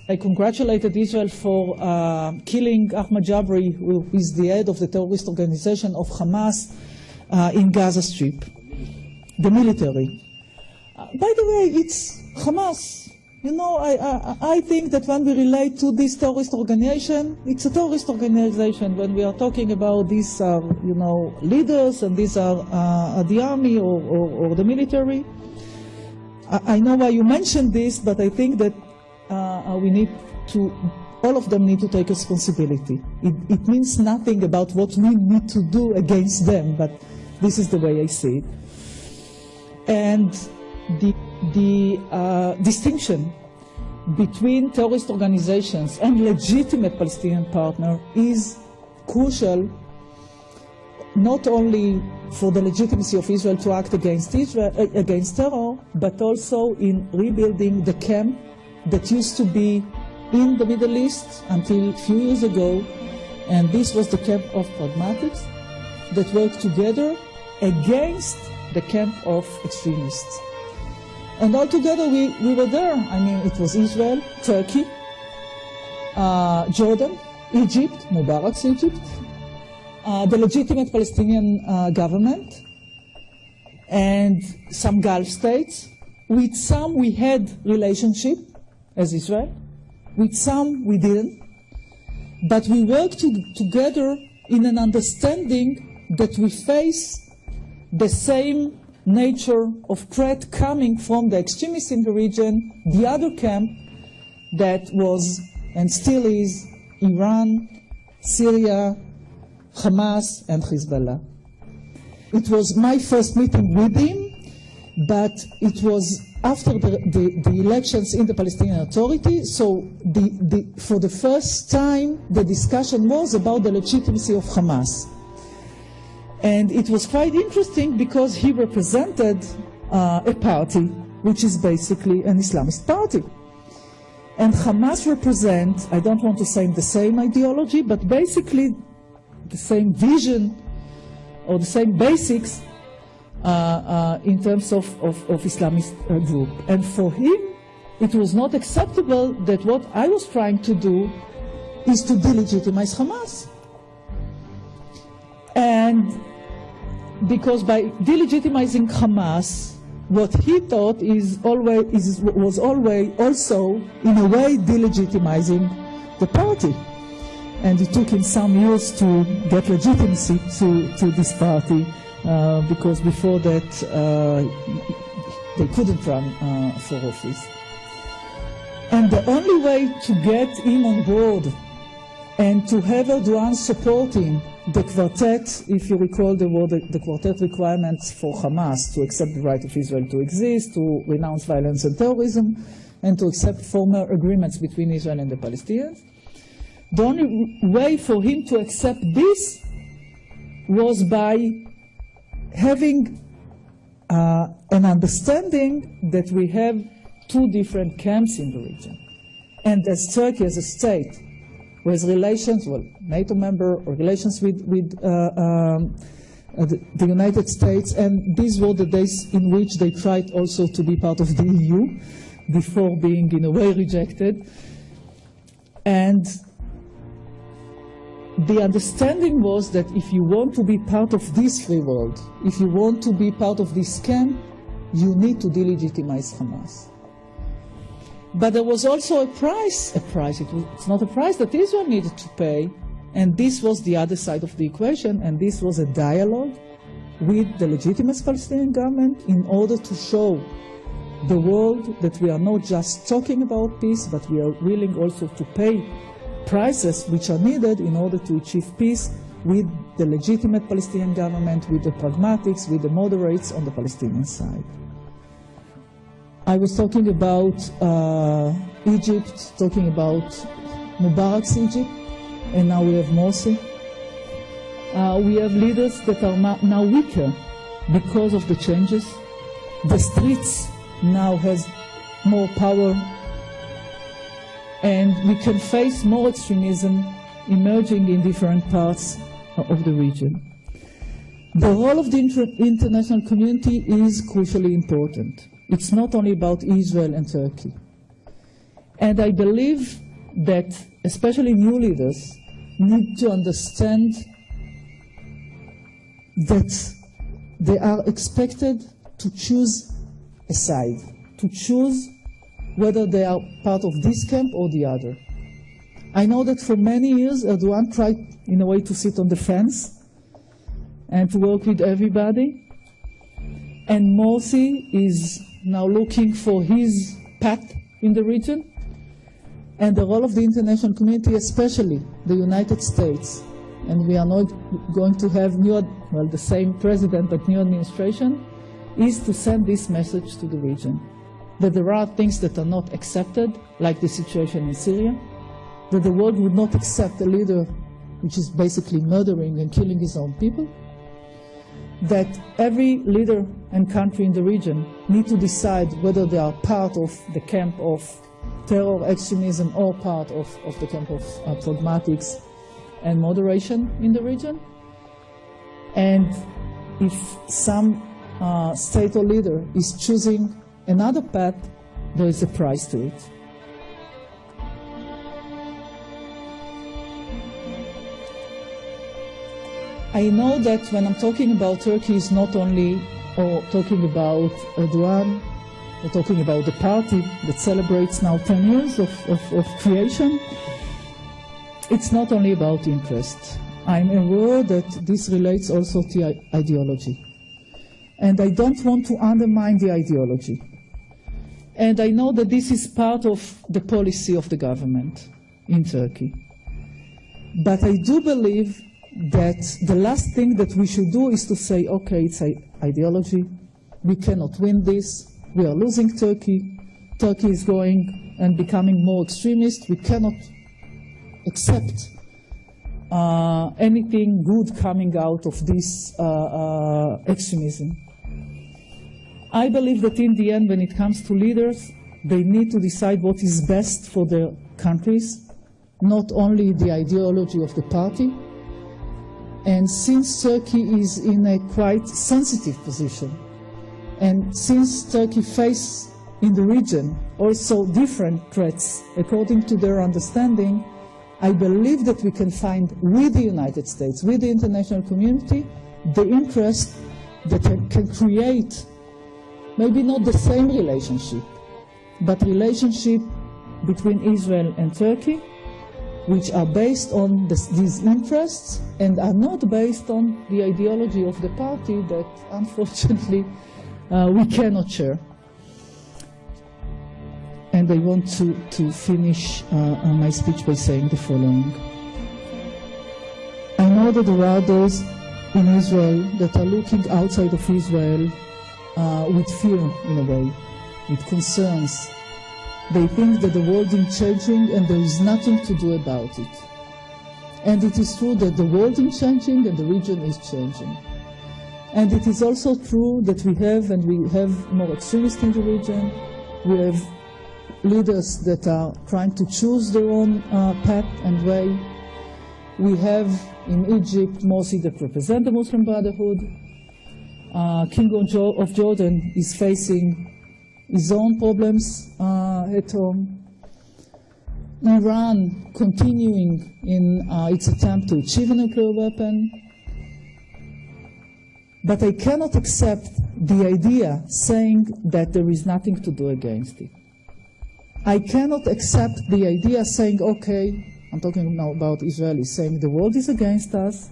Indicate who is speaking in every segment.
Speaker 1: I congratulated Israel for killing Ahmad Jabri, who is the head of the terrorist organization of Hamas in Gaza Strip, the military. By the way, it's Hamas. You know, I think that when we relate to this terrorist organization, it's a terrorist organization. When we are talking about these, you know, leaders, and these are the army or the military. I know why you mentioned this, but I think that we need to, all of them need to take responsibility. It means nothing about what we need to do against them, but this is the way I see it. And the distinction between terrorist organizations and legitimate Palestinian partner is crucial, not only for the legitimacy of Israel to act against terror, but also in rebuilding the camp that used to be in the Middle East until a few years ago, and this was the camp of pragmatics that worked together against the camp of extremists. And altogether we were there. I mean, it was Israel, Turkey, Jordan, Egypt, Mubarak's Egypt, the legitimate Palestinian government, and some Gulf states. With some we had relationship as Israel, with some we didn't, but we worked together in an understanding that we face the same nature of threat coming from the extremists in the region, the other camp that was and still is Iran, Syria, Hamas, and Hezbollah. It was my first meeting with him, but it was after the elections in the Palestinian Authority, so for the first time the discussion was about the legitimacy of Hamas. And it was quite interesting because he represented a party which is basically an Islamist party. And Hamas represents, I don't want to say the same ideology, but basically the same vision or the same basics in terms of Islamist group. And for him, it was not acceptable that what I was trying to do is to delegitimize Hamas. And because by delegitimizing Hamas, what he thought was always also, in a way, delegitimizing the party. And it took him some years to get legitimacy to this party, because before that they couldn't run for office. And the only way to get him on board and to have Erdogan supporting the quartet, if you recall the quartet requirements for Hamas, to accept the right of Israel to exist, to renounce violence and terrorism, and to accept former agreements between Israel and the Palestinians. The only way for him to accept this was by having an understanding that we have two different camps in the region. And as Turkey, as a state, who has relations, well, NATO member, or relations with the United States, and these were the days in which they tried also to be part of the EU, before being in a way rejected. And the understanding was that if you want to be part of this free world, if you want to be part of this camp, you need to delegitimize Hamas. But there was also a price, it's not a price that Israel needed to pay, and this was the other side of the equation, and this was a dialogue with the legitimate Palestinian government in order to show the world that we are not just talking about peace, but we are willing also to pay prices which are needed in order to achieve peace with the legitimate Palestinian government, with the pragmatics, with the moderates on the Palestinian side. I was talking about Egypt, talking about Mubarak's Egypt, and now we have Morsi. We have leaders that are now weaker because of the changes. The streets now has more power, and we can face more extremism emerging in different parts of the region. The role of the international community is crucially important. It's not only about Israel and Turkey. And I believe that especially new leaders need to understand that they are expected to choose a side, to choose whether they are part of this camp or the other. I know that for many years Erdogan tried in a way to sit on the fence and to work with everybody, and Morsi is now looking for his path in the region, and the role of the international community, especially the United States, and we are not going to have the same president but new administration, is to send this message to the region, that there are things that are not accepted, like the situation in Syria, that the world would not accept a leader which is basically murdering and killing his own people, that every leader and country in the region need to decide whether they are part of the camp of terror, extremism, or part of the camp of pragmatics and moderation in the region. And if some state or leader is choosing another path, there is a price to it. I know that when I'm talking about Turkey, it's not only talking about Erdogan, or talking about the party that celebrates now 10 years of creation. It's not only about interest. I'm aware that this relates also to ideology. And I don't want to undermine the ideology. And I know that this is part of the policy of the government in Turkey. But I do believe that the last thing that we should do is to say, okay, it's ideology, we cannot win this, we are losing Turkey, Turkey is going and becoming more extremist, we cannot accept anything good coming out of this extremism. I believe that in the end, when it comes to leaders, they need to decide what is best for their countries, not only the ideology of the party. And since Turkey is in a quite sensitive position, and since Turkey faces in the region also different threats according to their understanding, I believe that we can find with the United States, with the international community, the interest that can create maybe not the same relationship, but relationship between Israel and Turkey, which are based on these interests and are not based on the ideology of the party that, unfortunately, we cannot share. And I want to finish my speech by saying the following. I know that there are those in Israel that are looking outside of Israel with fear, in a way, with concerns. They think that the world is changing and there is nothing to do about it. And it is true that the world is changing and the region is changing. And it is also true that we have more extremists in the region. We have leaders that are trying to choose their own path and way. We have in Egypt Morsi that represent the Muslim Brotherhood. King of Jordan is facing his own problems at home. Iran continuing in its attempt to achieve a nuclear weapon. But I cannot accept the idea saying that there is nothing to do against it. I cannot accept the idea saying, okay, I'm talking now about Israelis, saying the world is against us,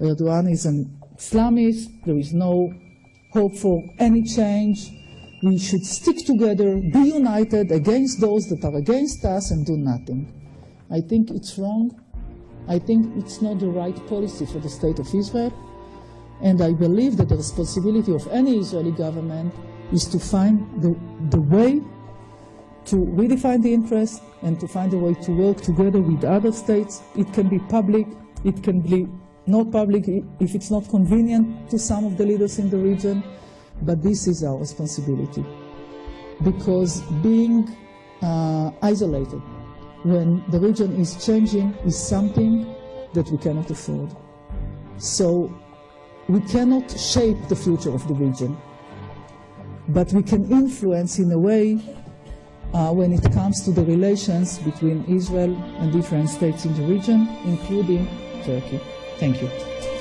Speaker 1: Erdogan is an Islamist, there is no hope for any change, we should stick together, be united against those that are against us and do nothing. I think it's wrong. I think it's not the right policy for the state of Israel. And I believe that the responsibility of any Israeli government is to find the way to redefine the interest and to find a way to work together with other states. It can be public, it can be not public if it's not convenient to some of the leaders in the region, but this is our responsibility. Because being isolated when the region is changing is something that we cannot afford. So we cannot shape the future of the region, but we can influence in a way when it comes to the relations between Israel and different states in the region, including Turkey. Thank you.